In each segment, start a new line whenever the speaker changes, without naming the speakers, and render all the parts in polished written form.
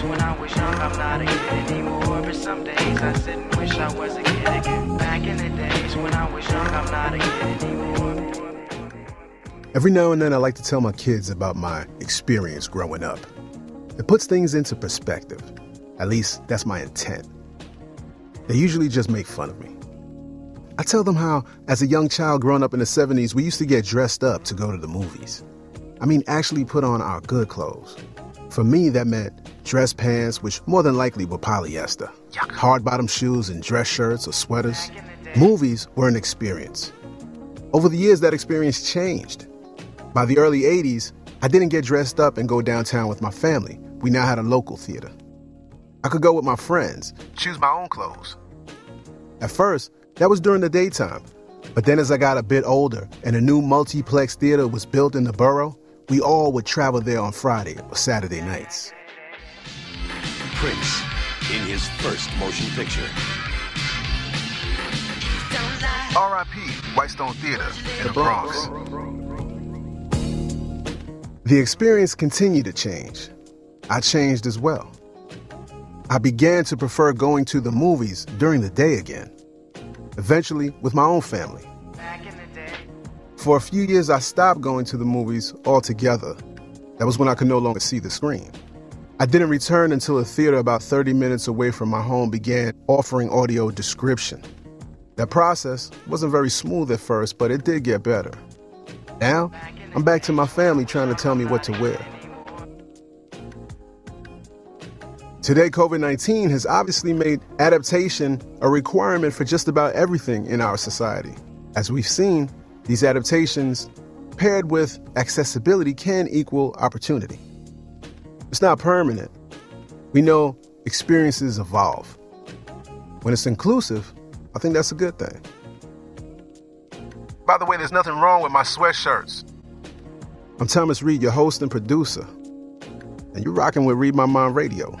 days when I was young, I'm not a kid anymore. But some days I sit and wish I was a kid again. Back in the days when I was young, I'm not a kid anymore.
Every now and then I like to tell my kids about my experience growing up. It puts things into perspective. At least that's my intent. They usually just make fun of me. I tell them how, as a young child growing up in the 70s, we used to get dressed up to go to the movies. I mean, actually put on our good clothes. For me, that meant dress pants, which more than likely were polyester, hard-bottom shoes and dress shirts or sweaters. Movies were an experience. Over the years, that experience changed. By the early 80s, I didn't get dressed up and go downtown with my family. We now had a local theater. I could go with my friends, choose my own clothes. At first, that was during the daytime. But then as I got a bit older and a new multiplex theater was built in the borough, we all would travel there on Friday or Saturday nights.
Prince in his first motion picture.
R.I.P. Whitestone Theater in the Bronx. The experience continued to change. I changed as well. I began to prefer going to the movies during the day again. Eventually, with my own family. For a few years, I stopped going to the movies altogether. That was when I could no longer see the screen. I didn't return until a theater about 30 minutes away from my home began offering audio description. That process wasn't very smooth at first, but it did get better. Now, I'm back to my family trying to tell me what to wear. Today, COVID-19 has obviously made adaptation a requirement for just about everything in our society. As we've seen, these adaptations, paired with accessibility, can equal opportunity. It's not permanent. We know experiences evolve. When it's inclusive, I think that's a good thing. By the way, there's nothing wrong with my sweatshirts. I'm Thomas Reed, your host and producer. And you're rocking with Read My Mind Radio.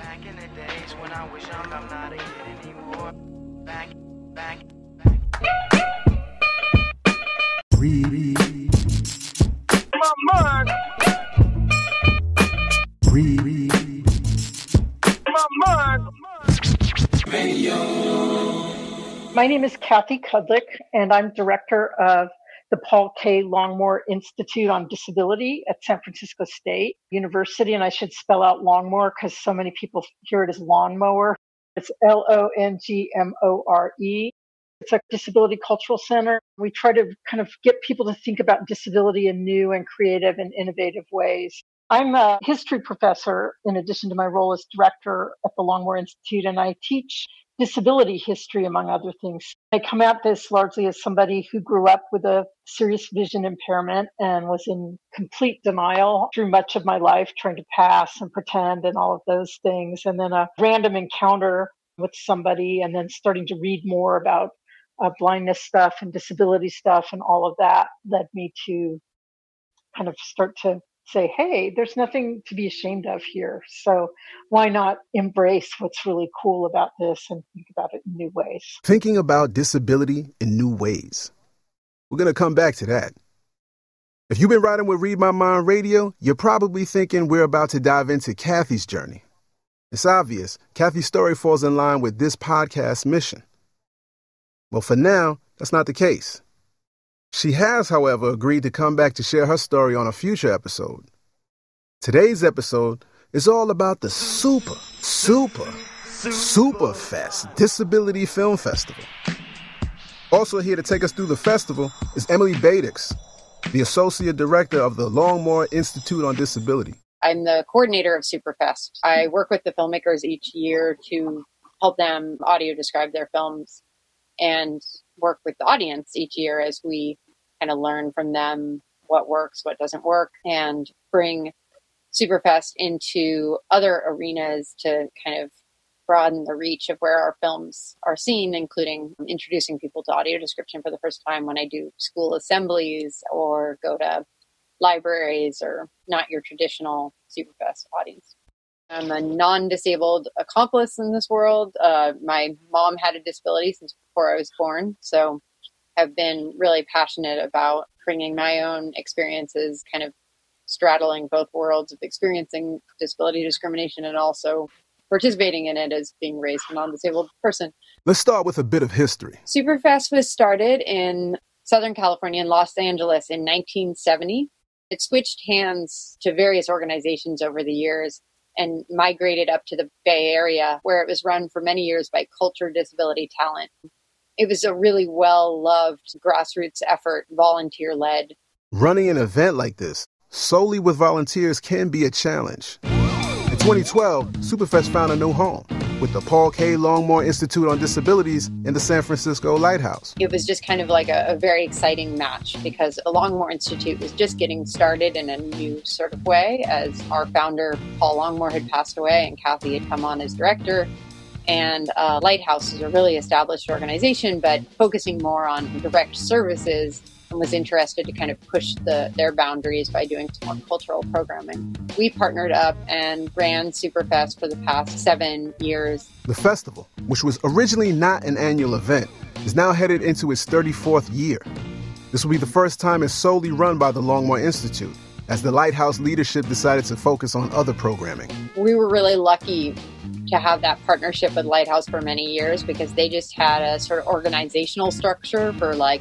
Read my mind. Read my mind.
Radio. My name is Kathy Kudlick, and I'm director of the Paul K. Longmore Institute on Disability at San Francisco State University. And I should spell out Longmore because so many people hear it as lawnmower. It's Longmore. It's a disability cultural center. We try to kind of get people to think about disability in new and creative and innovative ways. I'm a history professor in addition to my role as director at the Longmore Institute, and I teach disability history, among other things. I come at this largely as somebody who grew up with a serious vision impairment and was in complete denial through much of my life, trying to pass and pretend and all of those things. And then a random encounter with somebody and then starting to read more about blindness stuff and disability stuff and all of that led me to kind of start to say, hey, there's nothing to be ashamed of here. So why not embrace what's really cool about this and think about it in new ways?
Thinking about disability in new ways. We're going to come back to that. If you've been riding with Read My Mind Radio, you're probably thinking we're about to dive into Kathy's journey. It's obvious. Kathy's story falls in line with this podcast's mission. Well, for now, that's not the case. She has, however, agreed to come back to share her story on a future episode. Today's episode is all about the Superfest Disability Film Festival. Also here to take us through the festival is Emily Badix, the Associate Director of the Longmore Institute on Disability.
I'm the coordinator of Superfest. I work with the filmmakers each year to help them audio describe their films and work with the audience each year as we kind of learn from them what works, what doesn't work, and bring Superfest into other arenas to kind of broaden the reach of where our films are seen, including introducing people to audio description for the first time when I do school assemblies or go to libraries or not your traditional Superfest audience. I'm a non-disabled accomplice in this world. My mom had a disability since before I was born, so I've been really passionate about bringing my own experiences, kind of straddling both worlds of experiencing disability discrimination and also participating in it as being raised a non-disabled person.
Let's start with a bit of history.
Superfest was started in Southern California, in Los Angeles, in 1970. It switched hands to various organizations over the years and migrated up to the Bay Area, where it was run for many years by culture disability talent. It was a really well-loved grassroots effort, volunteer-led.
Running an event like this solely with volunteers can be a challenge. In 2012, Superfest found a new home with the Paul K. Longmore Institute on Disabilities in the San Francisco Lighthouse.
It was just kind of like a very exciting match because the Longmore Institute was just getting started in a new sort of way, as our founder, Paul Longmore, had passed away and Kathy had come on as director. And Lighthouse is a really established organization, but focusing more on direct services, and was interested to kind of push their boundaries by doing some more cultural programming. We partnered up and ran Superfest for the past 7 years.
The festival, which was originally not an annual event, is now headed into its 34th year. This will be the first time it's solely run by the Longmore Institute, as the Lighthouse leadership decided to focus on other programming.
We were really lucky to have that partnership with Lighthouse for many years because they just had a sort of organizational structure for like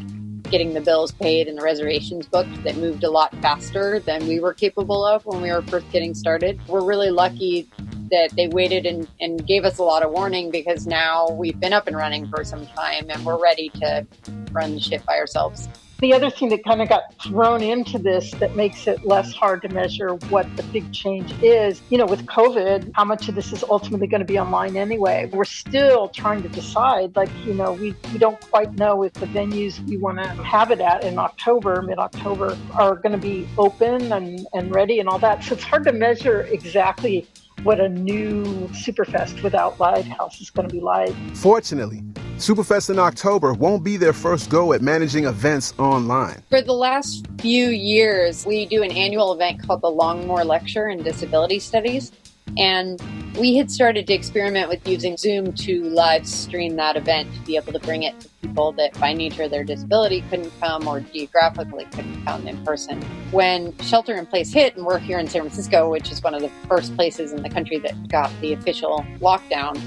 getting the bills paid and the reservations booked that moved a lot faster than we were capable of when we were first getting started. We're really lucky that they waited and gave us a lot of warning because now we've been up and running for some time and we're ready to run the ship by ourselves.
The other thing that kind of got thrown into this that makes it less hard to measure what the big change is, with COVID, how much of this is ultimately going to be online anyway. We're still trying to decide, we don't quite know if the venues we want to have it at in October, mid-October, are going to be open and ready and all that. So it's hard to measure exactly what a new Superfest without Lighthouse is going to be like.
Fortunately, Superfest in October won't be their first go at managing events online.
For the last few years, we do an annual event called the Longmore Lecture in Disability Studies. And we had started to experiment with using Zoom to live stream that event to be able to bring it to people that by nature of their disability couldn't come or geographically couldn't come in person. When shelter in place hit, and we're here in San Francisco, which is one of the first places in the country that got the official lockdown,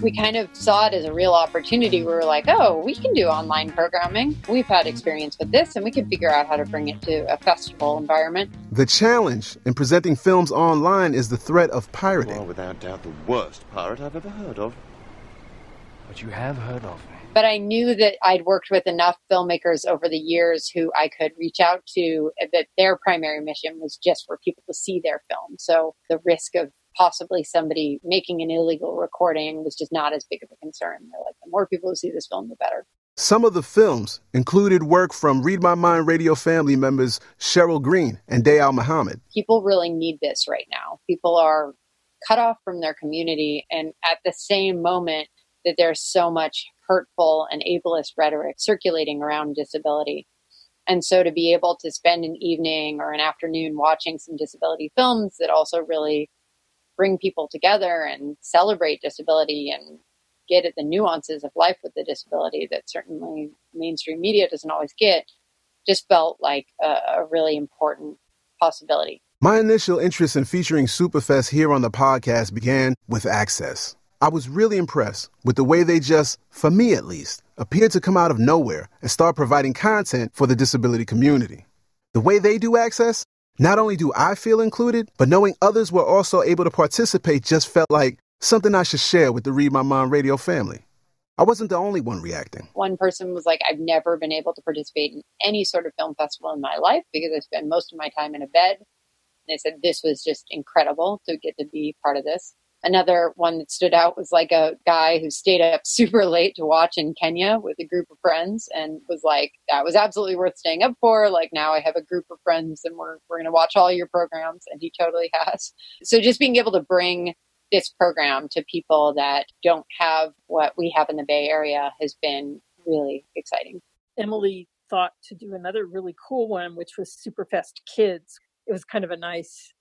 we kind of saw it as a real opportunity. We were like, oh, we can do online programming. We've had experience with this, and we can figure out how to bring it to a festival environment.
The challenge in presenting films online is the threat of pirating.
You are without doubt the worst pirate I've ever heard of.
But you have heard of me.
But I knew that I'd worked with enough filmmakers over the years who I could reach out to, that their primary mission was just for people to see their film. So the risk of possibly somebody making an illegal recording was just not as big of a concern. They're like, the more people who see this film, the better.
Some of the films included work from Read My Mind radio family members Cheryl Green and Dayal Muhammad.
People really need this right now. People are cut off from their community, and at the same moment that there's so much hurtful and ableist rhetoric circulating around disability. And so to be able to spend an evening or an afternoon watching some disability films that also really bring people together and celebrate disability and get at the nuances of life with the disability that certainly mainstream media doesn't always get, just felt like a really important possibility.
My initial interest in featuring Superfest here on the podcast began with Access. I was really impressed with the way they just, for me at least, appeared to come out of nowhere and start providing content for the disability community. The way they do Access, not only do I feel included, but knowing others were also able to participate just felt like something I should share with the Read My Mind radio family. I wasn't the only one reacting.
One person was like, I've never been able to participate in any sort of film festival in my life because I spend most of my time in a bed. And they said this was just incredible to get to be part of this. Another one that stood out was like a guy who stayed up super late to watch in Kenya with a group of friends and was like, that was absolutely worth staying up for. Like, now I have a group of friends and we're going to watch all your programs. And he totally has. So just being able to bring this program to people that don't have what we have in the Bay Area has been really exciting.
Emily thought to do another really cool one, which was Superfest Kids. It was kind of a nice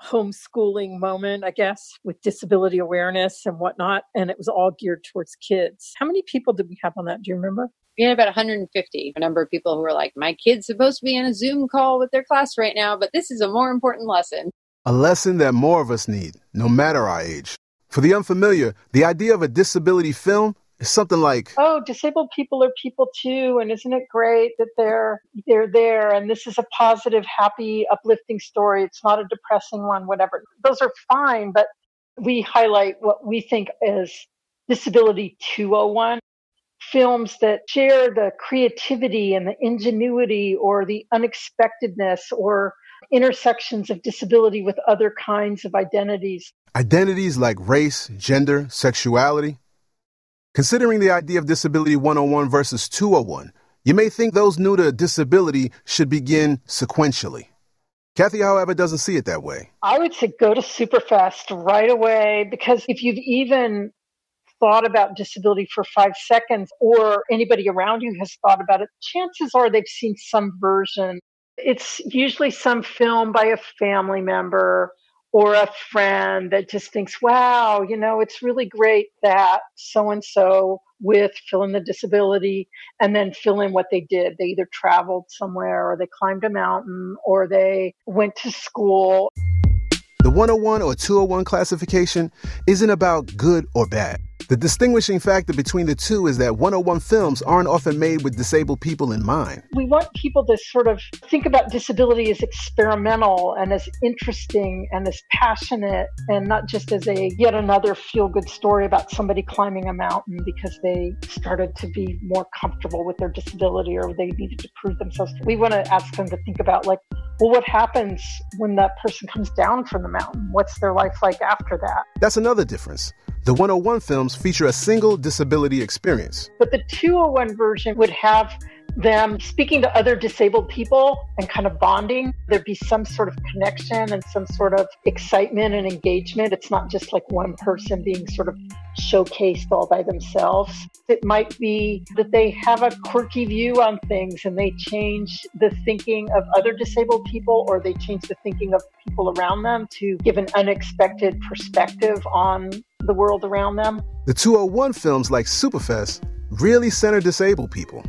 homeschooling moment, I guess, with disability awareness and whatnot. And it was all geared towards kids. How many people did we have on that? Do you remember?
We had about 150, a number of people who were like, my kid's supposed to be in a Zoom call with their class right now, but this is a more important lesson.
A lesson that more of us need, no matter our age. For the unfamiliar, the idea of a disability film is something like,
oh, disabled people are people too, and isn't it great that they're there, and this is a positive, happy, uplifting story. It's not a depressing one, whatever. Those are fine, but we highlight what we think is Disability 201, films that share the creativity and the ingenuity or the unexpectedness or intersections of disability with other kinds of identities.
identities like race, gender, sexuality. Considering the idea of Disability 101 versus 201, you may think those new to disability should begin sequentially. Kathy, however, doesn't see it that way.
I would say go to Superfest right away, because if you've even thought about disability for 5 seconds, or anybody around you has thought about it, chances are they've seen some version. It's usually some film by a family member or a friend that just thinks, wow, it's really great that so-and-so with fill in the disability, and then fill in what they did. They either traveled somewhere, or they climbed a mountain, or they went to school.
The 101 or 201 classification isn't about good or bad. The distinguishing factor between the two is that 101 films aren't often made with disabled people in mind.
We want people to sort of think about disability as experimental and as interesting and as passionate, and not just as a yet another feel-good story about somebody climbing a mountain because they started to be more comfortable with their disability or they needed to prove themselves. We want to ask them to think about, like, well, what happens when that person comes down from the mountain? What's their life like after that?
That's another difference. The 101 films feature a single disability experience.
But the 201 version would have them speaking to other disabled people and kind of bonding. There'd be some sort of connection and some sort of excitement and engagement. It's not just like one person being sort of showcased all by themselves. It might be that they have a quirky view on things and they change the thinking of other disabled people, or they change the thinking of people around them to give an unexpected perspective on the world around them.
The 201 films like Superfest really center disabled people.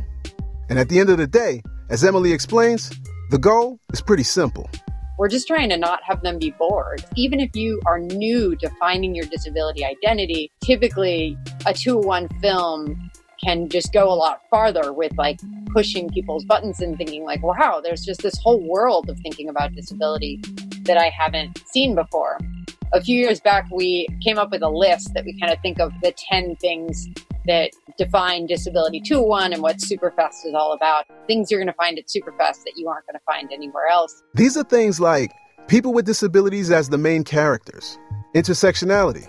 And at the end of the day, as Emily explains, the goal is pretty simple.
We're just trying to not have them be bored. Even if you are new to finding your disability identity, typically a 201 film can just go a lot farther with like pushing people's buttons and thinking like, wow, there's just this whole world of thinking about disability that I haven't seen before. A few years back, we came up with a list that we kind of think of the 10 things that define Disability 201 and what Superfest is all about. Things you're going to find at Superfest that you aren't going to find anywhere else.
These are things like people with disabilities as the main characters, intersectionality.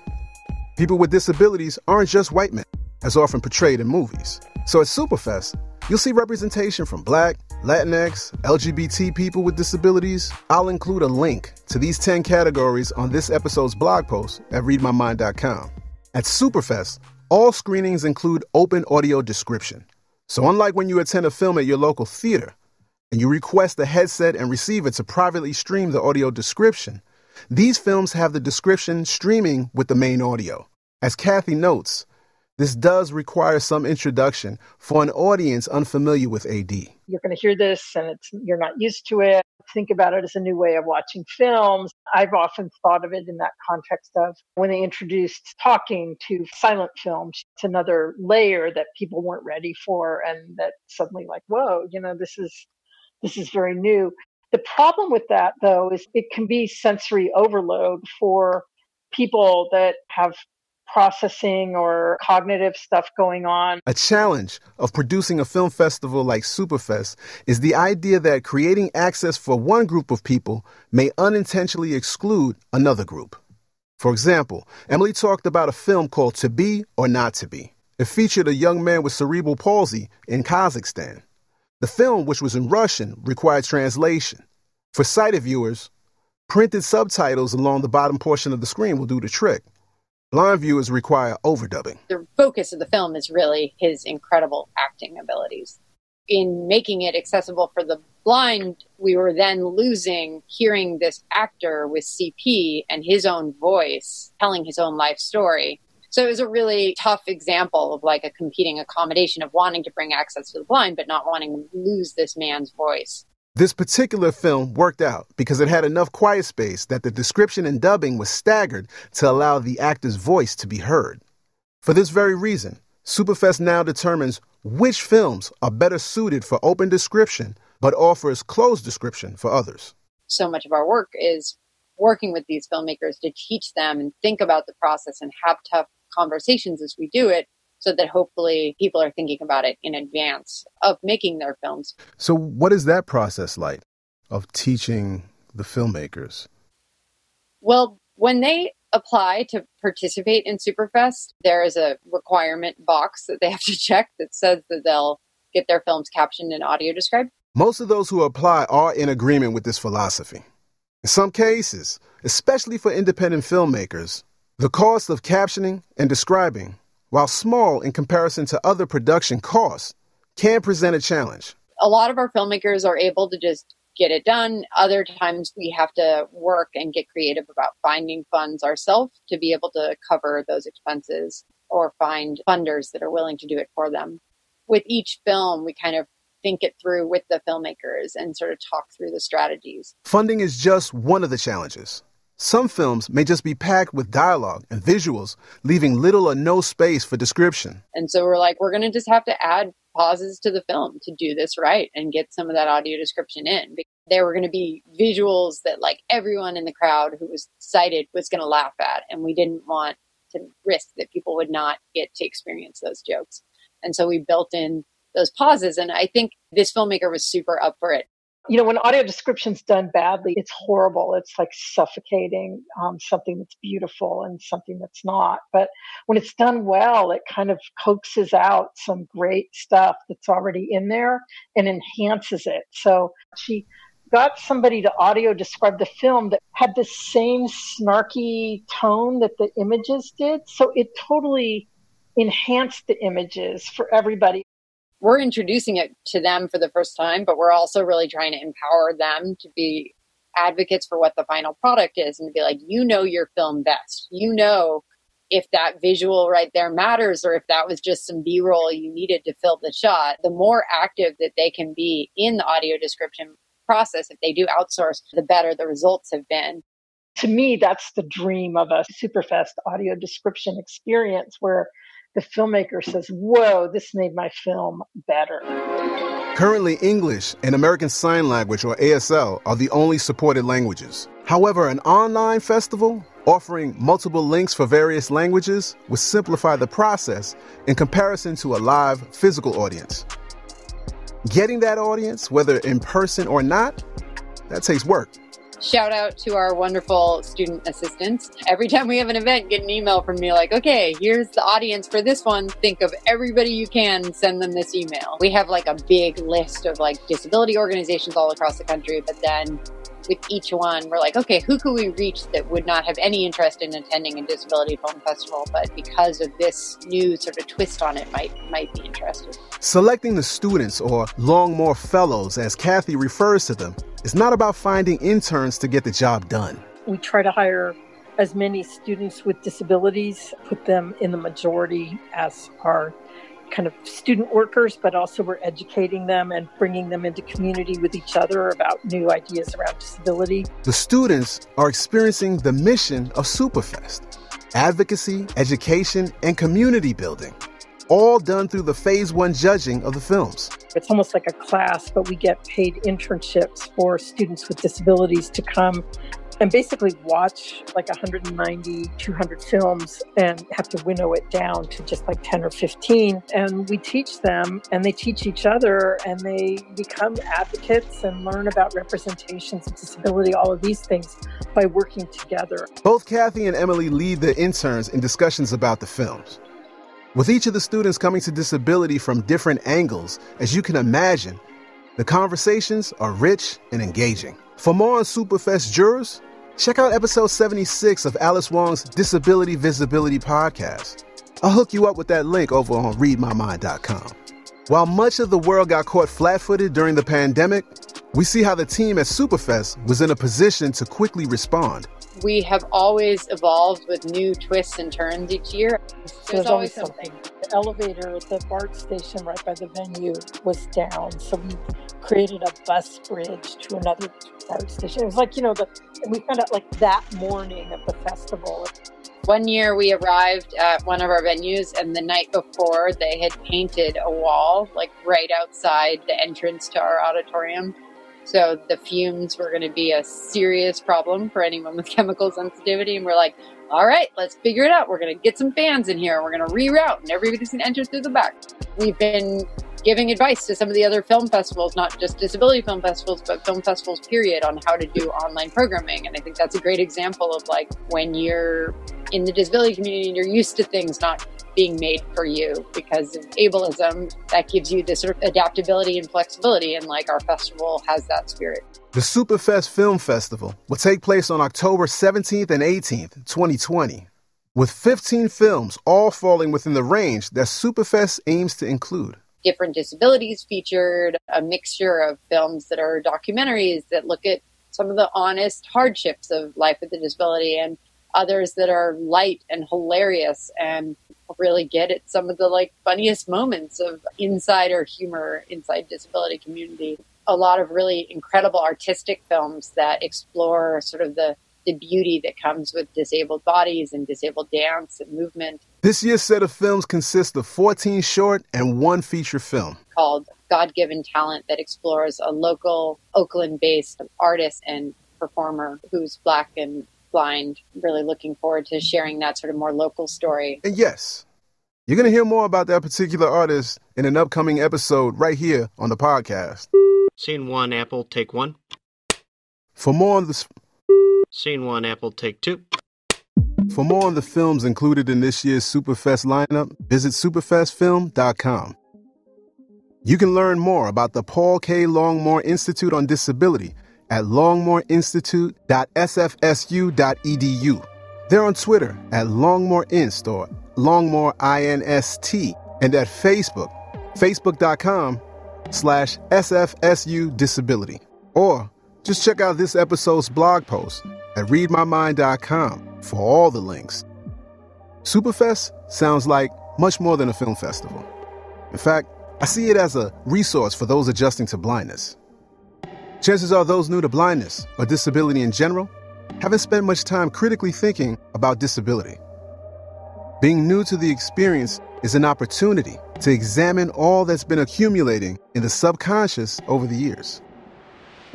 People with disabilities aren't just white men, as often portrayed in movies. So at Superfest, you'll see representation from Black, Latinx, LGBT people with disabilities. I'll include a link to these 10 categories on this episode's blog post at readmymind.com. At Superfest, all screenings include open audio description. So unlike when you attend a film at your local theater and you request a headset and receiver to privately stream the audio description, these films have the description streaming with the main audio. As Kathy notes, this does require some introduction for an audience unfamiliar with AD.
You're going to hear this and you're not used to it. Think about it as a new way of watching films. I've often thought of it in that context of when they introduced talking to silent films. It's another layer that people weren't ready for, and that suddenly like, whoa, this is very new. The problem with that, though, is it can be sensory overload for people that have processing or cognitive stuff going on.
A challenge of producing a film festival like Superfest is the idea that creating access for one group of people may unintentionally exclude another group. For example, Emily talked about a film called To Be or Not to Be. It featured a young man with cerebral palsy in Kazakhstan. The film, which was in Russian, required translation. For sighted viewers, printed subtitles along the bottom portion of the screen will do the trick. Blind viewers require overdubbing.
The focus of the film is really his incredible acting abilities. In making it accessible for the blind, we were then losing hearing this actor with CP and his own voice telling his own life story. So it was a really tough example of like a competing accommodation of wanting to bring access to the blind, but not wanting to lose this man's voice.
This particular film worked out because it had enough quiet space that the description and dubbing was staggered to allow the actor's voice to be heard. For this very reason, Superfest now determines which films are better suited for open description but offers closed description for others.
So much of our work is working with these filmmakers to teach them and think about the process and have tough conversations as we do it, so that hopefully people are thinking about it in advance of making their films.
So what is that process like of teaching the filmmakers?
Well, when they apply to participate in Superfest, there is a requirement box that they have to check that says that they'll get their films captioned and audio described.
Most of those who apply are in agreement with this philosophy. In some cases, especially for independent filmmakers, the cost of captioning and describing, while small in comparison to other production costs, can present a challenge.
A lot of our filmmakers are able to just get it done. Other times we have to work and get creative about finding funds ourselves to be able to cover those expenses or find funders that are willing to do it for them. With each film, we kind of think it through with the filmmakers and sort of talk through the strategies.
Funding is just one of the challenges. Some films may just be packed with dialogue and visuals, leaving little or no space for description.
And so we're like, we're going to just have to add pauses to the film to do this right and get some of that audio description in. There were going to be visuals that like everyone in the crowd who was cited was going to laugh at, and we didn't want to risk that people would not get to experience those jokes. And so we built in those pauses, and I think this filmmaker was super up for it.
You know, when audio description's done badly, it's horrible. It's like suffocating something that's beautiful and something that's not. But when it's done well, it kind of coaxes out some great stuff that's already in there and enhances it. So she got somebody to audio describe the film that had the same snarky tone that the images did. So it totally enhanced the images for everybody.
We're introducing it to them for the first time, but we're also really trying to empower them to be advocates for what the final product is and to be like, you know your film best. You know if that visual right there matters or if that was just some B-roll you needed to fill the shot. The more active that they can be in the audio description process, if they do outsource, the better the results have been.
To me, that's the dream of a Superfest audio description experience where the filmmaker says, whoa, this made my film better.
Currently, English and American Sign Language, or ASL, are the only supported languages. However, an online festival offering multiple links for various languages would simplify the process in comparison to a live physical audience. Getting that audience, whether in person or not, that takes work.
Shout out to our wonderful student assistants. Every time we have an event, get an email from me like, okay, here's the audience for this one. Think of everybody you can, send them this email. We have like a big list of like disability organizations all across the country, but then with each one, we're like, okay, who could we reach that would not have any interest in attending a disability film festival, but because of this new sort of twist on it might be interested.
Selecting the students, or Longmore Fellows, as Kathy refers to them, is not about finding interns to get the job done.
We try to hire as many students with disabilities, put them in the majority as our kind of student workers, but also we're educating them and bringing them into community with each other about new ideas around disability.
The students are experiencing the mission of Superfest: advocacy, education, and community building, all done through the Phase 1 judging of the films.
It's almost like a class, but we get paid internships for students with disabilities to come and basically watch like 190, 200 films and have to winnow it down to just like 10 or 15. And we teach them and they teach each other and they become advocates and learn about representations of disability, all of these things by working together.
Both Kathy and Emily lead the interns in discussions about the films. With each of the students coming to disability from different angles, as you can imagine, the conversations are rich and engaging. For more on Superfest jurors, check out episode 76 of Alice Wong's Disability Visibility podcast. I'll hook you up with that link over on readmymind.com. While much of the world got caught flat-footed during the pandemic, we see how the team at Superfest was in a position to quickly respond.
We have always evolved with new twists and turns each year. There's always something.
The elevator at the BART station right by the venue was down, so we created a bus bridge to another art station. It was like, we found out like that morning of the festival.
One year we arrived at one of our venues, and the night before they had painted a wall like right outside the entrance to our auditorium. So the fumes were going to be a serious problem for anyone with chemical sensitivity. And we're like, all right, let's figure it out. We're going to get some fans in here. We're going to reroute, and everybody's going to enter through the back. We've been giving advice to some of the other film festivals, not just disability film festivals, but film festivals, period, on how to do online programming. And I think that's a great example of like when you're in the disability community and you're used to things not being made for you because of ableism, that gives you this sort of adaptability and flexibility. And like our festival has that spirit.
The Superfest Film Festival will take place on October 17th and 18th, 2020, with 15 films all falling within the range that Superfest aims to include.
Different disabilities featured, a mixture of films that are documentaries that look at some of the honest hardships of life with a disability, and others that are light and hilarious and really get at some of the like funniest moments of insider humor inside disability community. A lot of really incredible artistic films that explore sort of the beauty that comes with disabled bodies and disabled dance and movement.
This year's set of films consists of 14 short and 1 feature film
called God-Given Talent that explores a local Oakland-based artist and performer who's Black and blind. Really looking forward to sharing that sort of more local story.
And yes, you're going to hear more about that particular artist in an upcoming episode right here on the podcast.
Scene 1, Apple, take 1.
For more on the...
Scene 1, Apple, take 2.
For more on the films included in this year's Superfest lineup, visit superfestfilm.com. You can learn more about the Paul K. Longmore Institute on Disability at longmoreinstitute.sfsu.edu. They're on Twitter at LongmoreInst or LongmoreInst, and at Facebook, facebook.com/SFSU Disability. Or just check out this episode's blog post at readmymind.com for all the links. Superfest sounds like much more than a film festival. In fact, I see it as a resource for those adjusting to blindness. Chances are those new to blindness or disability in general haven't spent much time critically thinking about disability. Being new to the experience is an opportunity to examine all that's been accumulating in the subconscious over the years.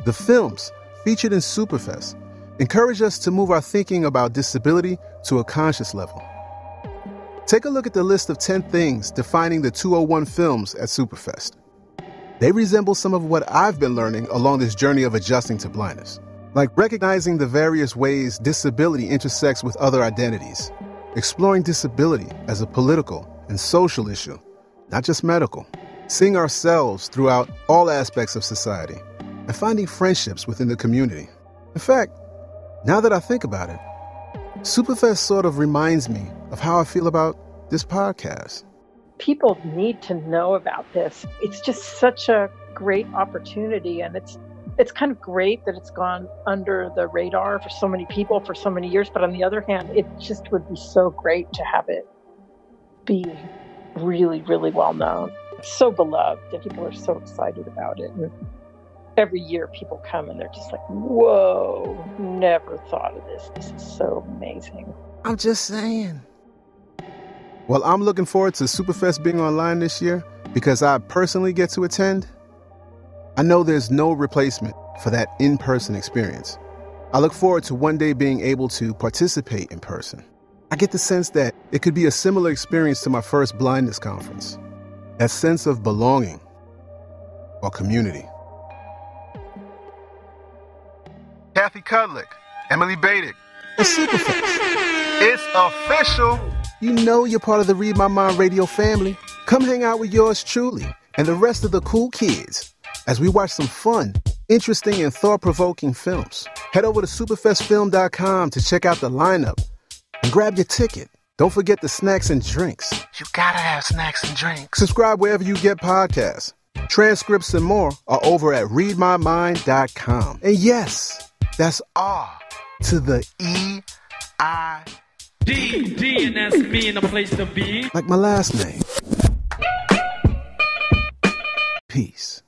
The films featured in Superfest encourage us to move our thinking about disability to a conscious level. Take a look at the list of 10 things defining the 201 films at Superfest. They resemble some of what I've been learning along this journey of adjusting to blindness, like recognizing the various ways disability intersects with other identities, exploring disability as a political and social issue, not just medical, seeing ourselves throughout all aspects of society, and finding friendships within the community. In fact, now that I think about it, Superfest sort of reminds me of how I feel about this podcast.
People need to know about this. It's just such a great opportunity, and it's kind of great that it's gone under the radar for so many people for so many years. But on the other hand, it just would be so great to have it be really, really well known. It's so beloved, and people are so excited about it. And every year people come and they're just like, whoa, never thought of this. This is so amazing.
I'm just saying. Well, I'm looking forward to Superfest being online this year because I personally get to attend. I know there's no replacement for that in-person experience. I look forward to one day being able to participate in person. I get the sense that it could be a similar experience to my first blindness conference. That sense of belonging or community. Kathy Kudlick, Emily Badick, and Superfest. It's official. You know you're part of the Read My Mind radio family. Come hang out with yours truly and the rest of the cool kids as we watch some fun, interesting, and thought-provoking films. Head over to superfestfilm.com to check out the lineup and grab your ticket. Don't forget the snacks and drinks. You gotta have snacks and drinks. Subscribe wherever you get podcasts. Transcripts and more are over at readmymind.com. And yes, that's R to the E-I.
D, and that's me in the place to be.
Like my last name. Peace.